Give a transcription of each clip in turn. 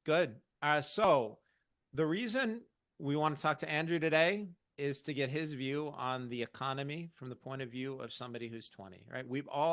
Good. So the reason we want to talk to Andrew today is to get his view on the economy from the point of view of somebody who's 20, right?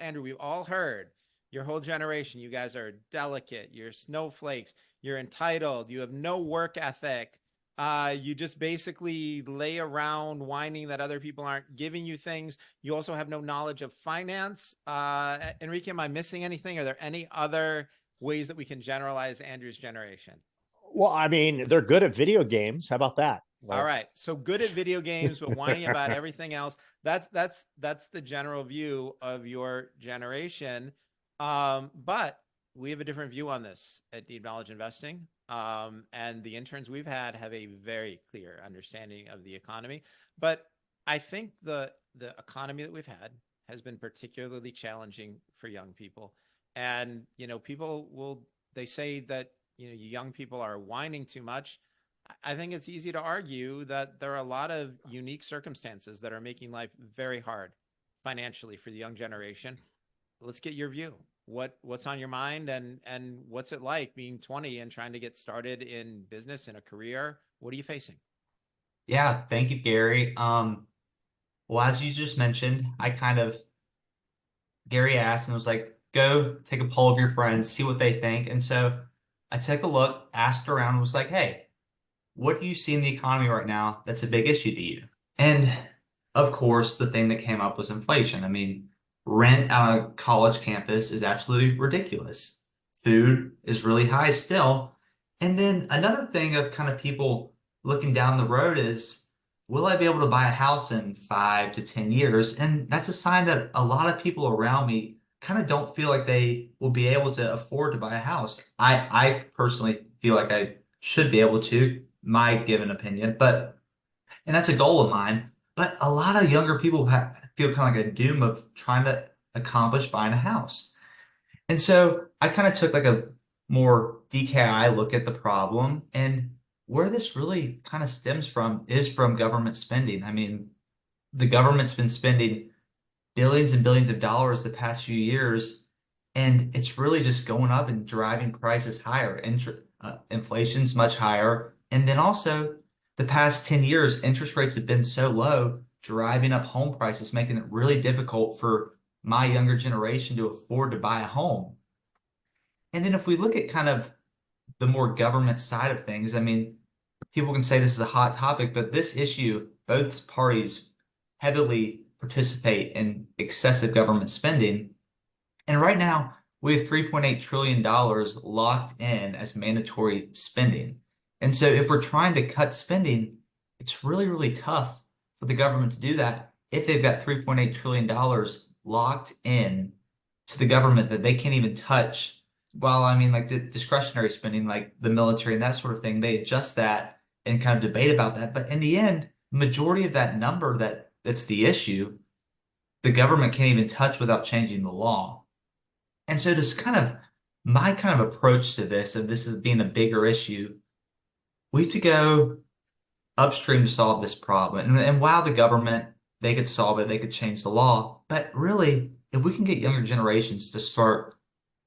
Andrew, we've all heard your whole generation, you guys are delicate, you're snowflakes, you're entitled, you have no work ethic. You just basically lay around whining that other people aren't giving you things. You also have no knowledge of finance. Enrique, am I missing anything? Are there any other ways that we can generalize Andrew's generation? Well, I mean, they're good at video games. How about that? All right. So good at video games, but whining about everything else. That's the general view of your generation. But we have a different view on this at Deep Knowledge Investing. And the interns we've had have a very clear understanding of the economy. But I think the economy that we've had has been particularly challenging for young people. And, they say that, you young people are whining too much. I think it's easy to argue that there are a lot of unique circumstances that are making life very hard financially for the young generation. Let's get your view. What's on your mind, and what's it like being 20 and trying to get started in business, in a career? What are you facing? Yeah, thank you, Gary. Well, as you just mentioned, Gary asked and was like, go take a poll of your friends, see what they think. And so I took a look, asked around, and was like, hey, what do you see in the economy right now that's a big issue to you? And of course, the thing that came up was inflation. I mean, rent on a college campus is absolutely ridiculous. Food is really high still. And then another thing of kind of people looking down the road is, will I be able to buy a house in 5 to 10 years? And that's a sign that a lot of people around me kind of don't feel like they will be able to afford to buy a house. I personally feel like I should be able to, my given opinion, and that's a goal of mine. But a lot of younger people feel kind of like a doom of trying to accomplish buying a house. And so I kind of took like a more DKI look at the problem, and where this really kind of stems from is from government spending. I mean, the government's been spending billions and billions of dollars the past few years, and it's really just going up and driving prices higher. Inflation's much higher. And then also the past 10 years, interest rates have been so low, driving up home prices, making it really difficult for my younger generation to afford to buy a home. And then if we look at kind of the more government side of things, I mean, people can say this is a hot topic, but this issue, both parties heavily participate in excessive government spending. And right now, we have $3.8 trillion locked in as mandatory spending. And so if we're trying to cut spending, it's really, really tough for the government to do that if they've got $3.8 trillion locked in to the government that they can't even touch. Well, I mean, like the discretionary spending, like the military and that sort of thing, they adjust that and kind of debate about that. But in the end, majority of that number that's the issue, the government can't even touch without changing the law. And so just kind of my kind of approach to this, and this is being a bigger issue, we have to go upstream to solve this problem. And while the government, they could solve it, they could change the law. But really, if we can get younger generations to start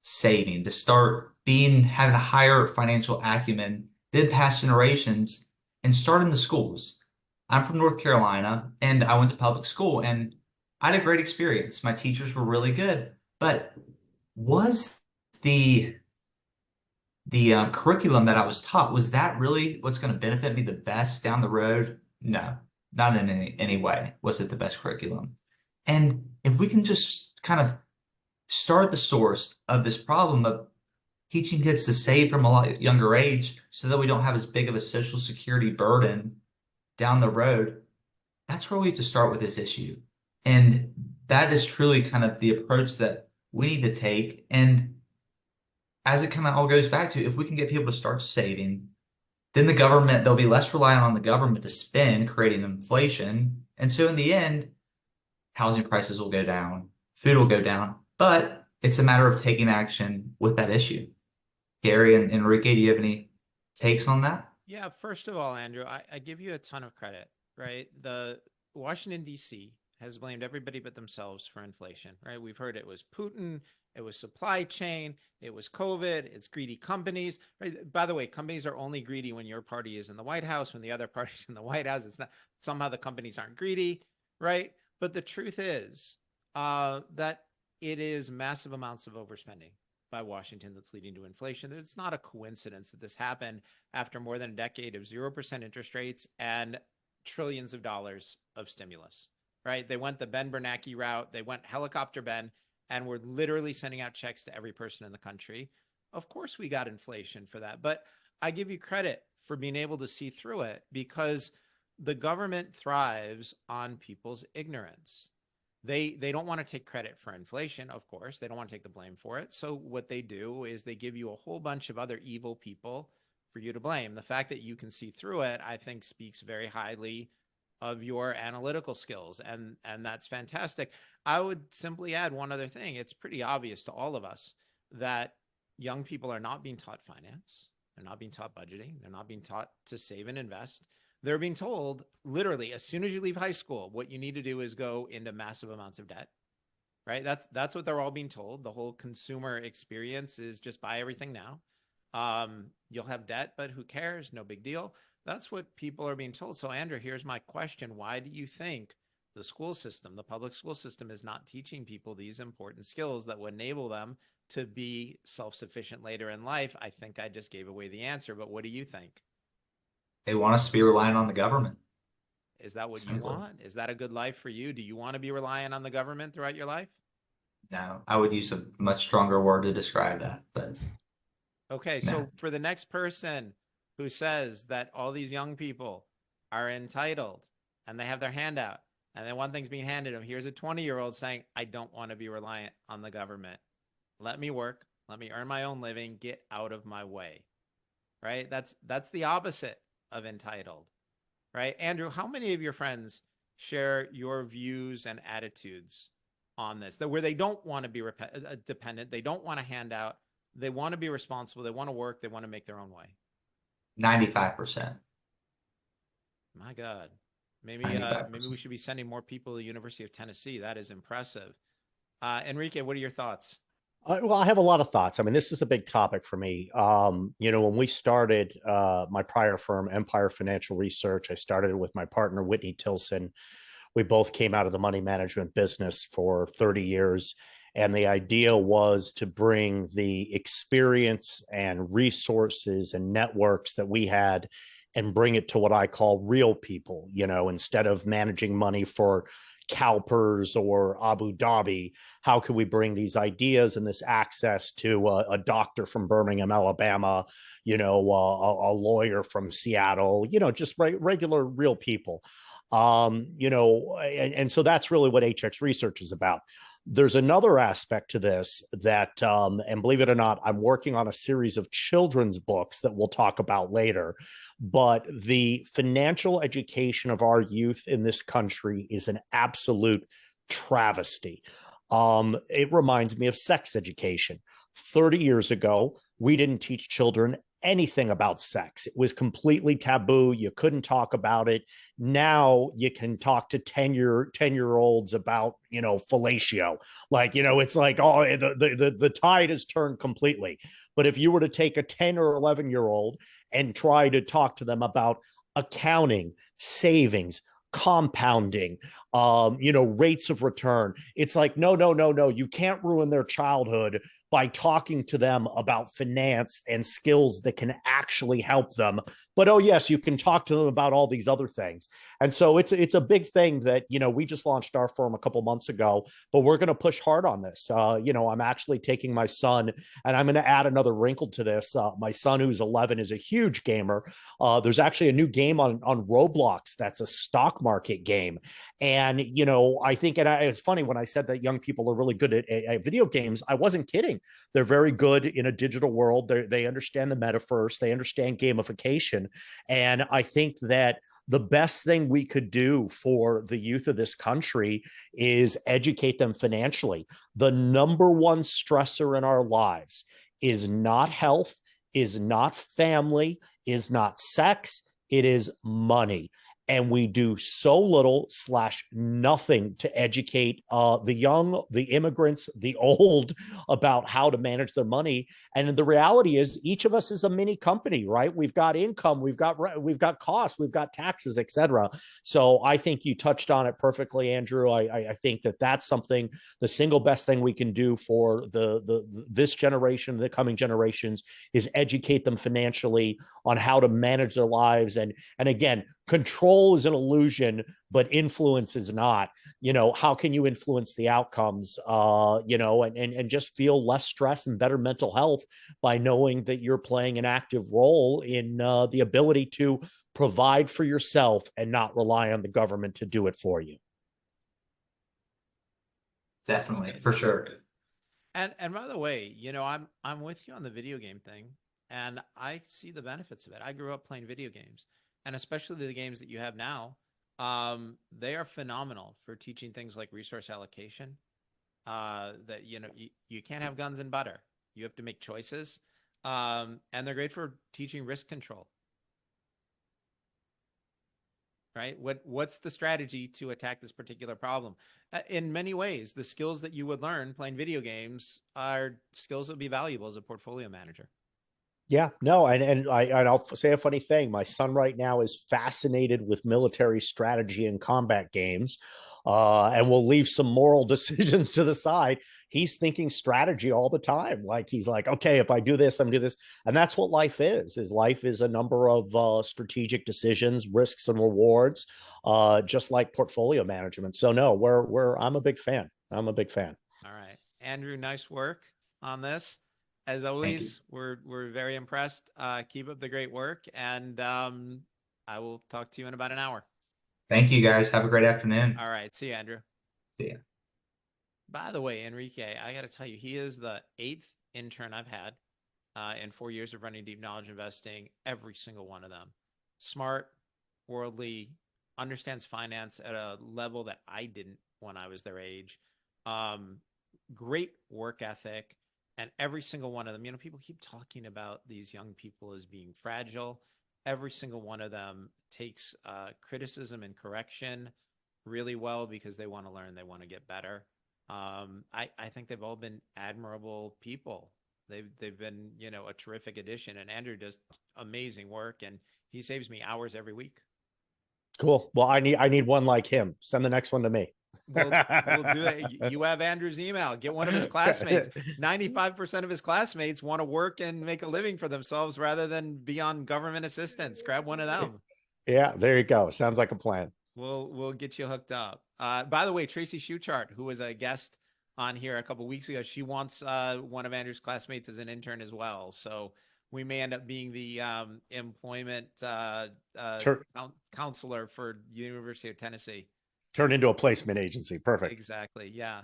saving, to start having a higher financial acumen than past generations, and start in the schools. I'm from North Carolina, and I went to public school, and I had a great experience. My teachers were really good. But was the curriculum that I was taught, was that really what's going to benefit me the best down the road? No, not in any way was it the best curriculum. And if we can just kind of start the source of this problem of teaching kids to save from a lot younger age so that we don't have as big of a social security burden down the road, that's where we have to start with this issue. And that is truly kind of the approach that we need to take. And as it kind of all goes back to, if we can get people to start saving, then they'll be less reliant on the government to spend, creating inflation. And so in the end, housing prices will go down, food will go down, but it's a matter of taking action with that issue. Gary and Enrique, do you have any takes on that? Yeah, first of all, Andrew, I give you a ton of credit, right? The Washington, D.C. has blamed everybody but themselves for inflation, right? We've heard it was Putin, it was supply chain, it was COVID, it's greedy companies, right? By the way, companies are only greedy when your party is in the White House. When the other party's in the White House, it's not, somehow the companies aren't greedy, right? But the truth is that it is massive amounts of overspending by Washington that's leading to inflation. It's not a coincidence that this happened after more than a decade of 0% interest rates and trillions of dollars of stimulus, right? They went the Ben Bernanke route. They went helicopter Ben, and we're literally sending out checks to every person in the country. Of course, we got inflation for that, but I give you credit for being able to see through it, because the government thrives on people's ignorance. They don't want to take credit for inflation, of course. They don't want to take the blame for it. So what they do is they give you a whole bunch of other evil people for you to blame. The fact that you can see through it, I think, speaks very highly of your analytical skills, and that's fantastic. I would simply add one other thing. It's pretty obvious to all of us that young people are not being taught finance. They're not being taught budgeting. They're not being taught to save and invest. They're being told, literally, as soon as you leave high school, what you need to do is go into massive amounts of debt, right? That's what they're all being told. The whole consumer experience is just buy everything now. You'll have debt, but who cares? No big deal. That's what people are being told. So, Andrew, here's my question. Why do you think the school system, the public school system, is not teaching people these important skills that would enable them to be self-sufficient later in life? I think I just gave away the answer, but what do you think? They want us to be reliant on the government. Is that what you want? Is that a good life for you? Do you want to be reliant on the government throughout your life? No, I would use a much stronger word to describe that, but okay. no. So for the next person who says that all these young people are entitled and they have their hand out and then one thing's being handed them, here's a 20-year-old saying, I don't want to be reliant on the government. Let me work. Let me earn my own living. Get out of my way. Right? That's the opposite of entitled. Right? Andrew, how many of your friends share your views and attitudes on this, that where they don't want to be dependent, they don't want to hand out, they want to be responsible, they want to work, they want to make their own way? 95%. My God. Maybe we should be sending more people to the University of Tennessee. That is impressive. Enrique, what are your thoughts? Well, I have a lot of thoughts. I mean, this is a big topic for me. When we started my prior firm, Empire Financial Research, I started with my partner, Whitney Tilson. We both came out of the money management business for 30 years. And the idea was to bring the experience and resources and networks that we had and bring it to what I call real people, instead of managing money for CalPERS or Abu Dhabi. How can we bring these ideas and this access to a doctor from Birmingham, Alabama, a lawyer from Seattle, just regular real people. And so that's really what HX Research is about. There's another aspect to this that, and believe it or not, I'm working on a series of children's books that we'll talk about later. But the financial education of our youth in this country is an absolute travesty. It reminds me of sex education. 30 years ago, we didn't teach children anything about sex. It was completely taboo. You couldn't talk about it. Now you can talk to 10-year-olds about, fellatio. It's like, oh, the tide has turned completely. But if you were to take a 10 or 11-year-old and try to talk to them about accounting, savings, compounding, rates of return, it's like, no. You can't ruin their childhood by talking to them about finance and skills that can actually help them. But, oh, yes, you can talk to them about all these other things. And so it's a big thing that, we just launched our firm a couple months ago, but we're going to push hard on this. I'm actually taking my son, and I'm going to add another wrinkle to this. My son, who's 11, is a huge gamer. There's actually a new game on Roblox that's a stock market game. And, I think, and it's funny when I said that young people are really good at video games, I wasn't kidding. They're very good in a digital world. They understand the metaverse. They understand gamification. And I think that the best thing we could do for the youth of this country is educate them financially. The number one stressor in our lives is not health, is not family, is not sex. It is money. and we do so little / nothing to educate the young, the immigrants, the old about how to manage their money. And the reality is, each of us is a mini company, right? We've got income, we've got costs, we've got taxes, etc. So I think you touched on it perfectly, Andrew. I think that that's something, the single best thing we can do for this generation, the coming generations, is educate them financially on how to manage their lives. And again, control is an illusion, but influence is not. How can you influence the outcomes, and just feel less stress and better mental health by knowing that you're playing an active role in the ability to provide for yourself and not rely on the government to do it for you. Definitely, for sure. And by the way, I'm with you on the video game thing, and I see the benefits of it. I grew up playing video games, and especially the games that you have now, they are phenomenal for teaching things like resource allocation. That you can't have guns and butter. You have to make choices, and they're great for teaching risk control. Right? What's the strategy to attack this particular problem? In many ways, the skills that you would learn playing video games are skills that would be valuable as a portfolio manager. Yeah, no, and I'll say a funny thing. My son right now is fascinated with military strategy and combat games, and we'll leave some moral decisions to the side. He's thinking strategy all the time. Like, he's like, okay, if I do this, I'm gonna do this, and that's what life is. Life is a number of strategic decisions, risks and rewards, just like portfolio management. So no, I'm a big fan. I'm a big fan. All right, Andrew, nice work on this. As always, we're very impressed. Keep up the great work, and I will talk to you in about an hour. Thank you, guys. Have a great afternoon. All right. See you, Andrew. See you. By the way, Enrique, I got to tell you, he is the 8th intern I've had in 4 years of running deep knowledge investing. Every single one of them. Smart, worldly, understands finance at a level that I didn't when I was their age. Great work ethic. And every single one of them, people keep talking about these young people as being fragile. Every single one of them takes criticism and correction really well because they want to learn, they want to get better. I think they've all been admirable people. They've been, a terrific addition. And Andrew does amazing work, and he saves me hours every week. Cool. Well, I need one like him. Send the next one to me. We'll do that. You have Andrew's email. Get one of his classmates. 95% of his classmates want to work and make a living for themselves rather than be on government assistance. Grab one of them. Yeah, there you go. Sounds like a plan. We'll get you hooked up. By the way, Tracy Schuchart, who was a guest on here a couple of weeks ago, she wants one of Andrew's classmates as an intern as well. So we may end up being the employment counselor for University of Tennessee. Turn into a placement agency. Perfect. Exactly. Yeah.